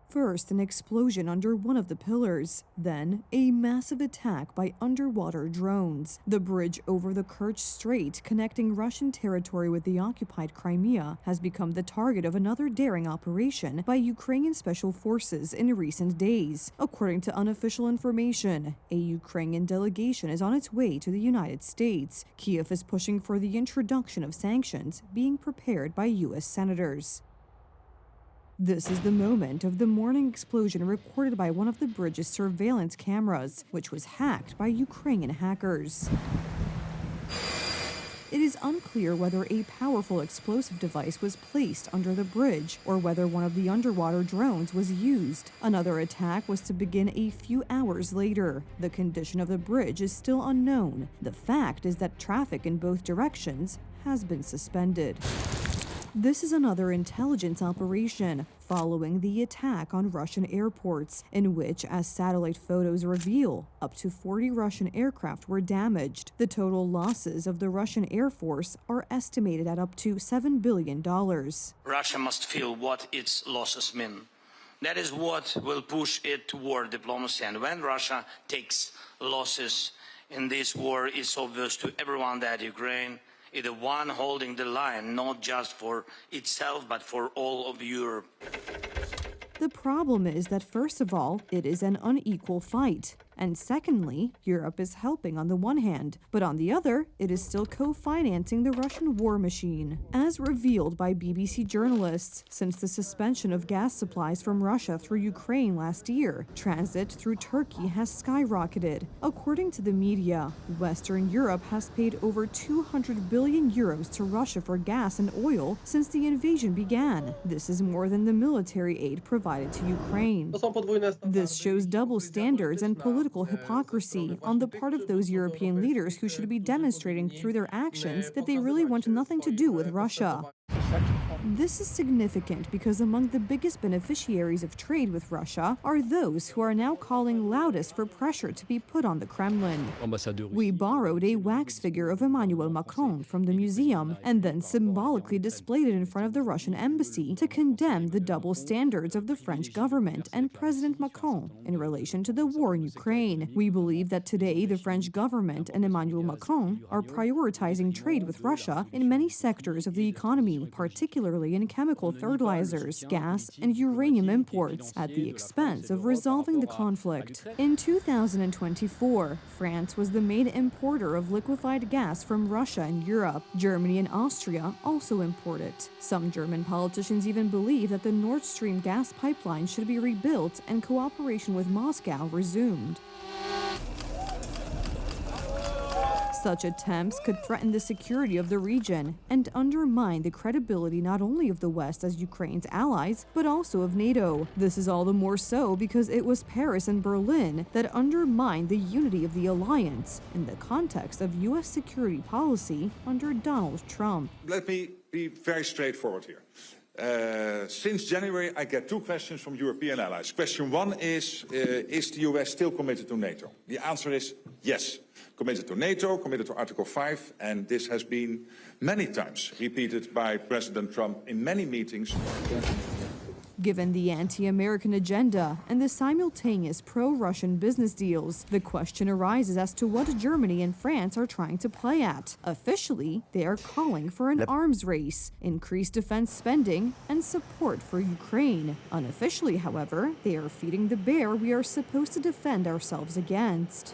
First, an explosion under one of the pillars, then a massive attack by underwater drones. The bridge over the Kerch Strait, connecting Russian territory with the occupied Crimea, has become the target of another daring operation by Ukrainian special forces in recent days. According to unofficial information, a Ukrainian delegation is on its way to the United States. Kiev is pushing for the introduction of sanctions being prepared by U.S. senators. This is the moment of the morning explosion recorded by one of the bridge's surveillance cameras, which was hacked by Ukrainian hackers. It is unclear whether a powerful explosive device was placed under the bridge or whether one of the underwater drones was used. Another attack was to begin a few hours later. The condition of the bridge is still unknown. The fact is that traffic in both directions has been suspended. This is another intelligence operation following the attack on Russian airports, in which, as satellite photos reveal, up to 40 Russian aircraft were damaged. The total losses of the Russian Air Force are estimated at up to $7 billion. Russia must feel what its losses mean. That is what will push it toward diplomacy. And when Russia takes losses in this war, it's obvious to everyone that Ukraine is the one holding the line, not just for itself, but for all of Europe. The problem is that, first of all, it is an unequal fight. And secondly, Europe is helping on the one hand, but on the other, it is still co-financing the Russian war machine. As revealed by BBC journalists, since the suspension of gas supplies from Russia through Ukraine last year, transit through Turkey has skyrocketed. According to the media, Western Europe has paid over 200 billion euros to Russia for gas and oil since the invasion began. This is more than the military aid provided to Ukraine. This shows double standards and political hypocrisy on the part of those European leaders who should be demonstrating through their actions that they really want nothing to do with Russia. This is significant because among the biggest beneficiaries of trade with Russia are those who are now calling loudest for pressure to be put on the Kremlin. We borrowed a wax figure of Emmanuel Macron from the museum and then symbolically displayed it in front of the Russian embassy to condemn the double standards of the French government and President Macron in relation to the war in Ukraine. We believe that today the French government and Emmanuel Macron are prioritizing trade with Russia in many sectors of the economy, particularly in chemical fertilizers, gas, and uranium imports, at the expense of resolving the conflict. In 2024, France was the main importer of liquefied gas from Russia and Europe. Germany and Austria also import it. Some German politicians even believe that the Nord Stream gas pipeline should be rebuilt and cooperation with Moscow resumed. Such attempts could threaten the security of the region and undermine the credibility not only of the West as Ukraine's allies, but also of NATO. This is all the more so because it was Paris and Berlin that undermined the unity of the alliance in the context of U.S. security policy under Donald Trump. Let me be very straightforward here. Since January, I get two questions from European allies. Question one is the US still committed to NATO? The answer is yes. Committed to NATO, committed to Article 5, and this has been many times repeated by President Trump in many meetings. Given the anti-American agenda and the simultaneous pro-Russian business deals, the question arises as to what Germany and France are trying to play at. Officially, they are calling for an arms race, increased defense spending, and support for Ukraine. Unofficially, however, they are feeding the bear we are supposed to defend ourselves against.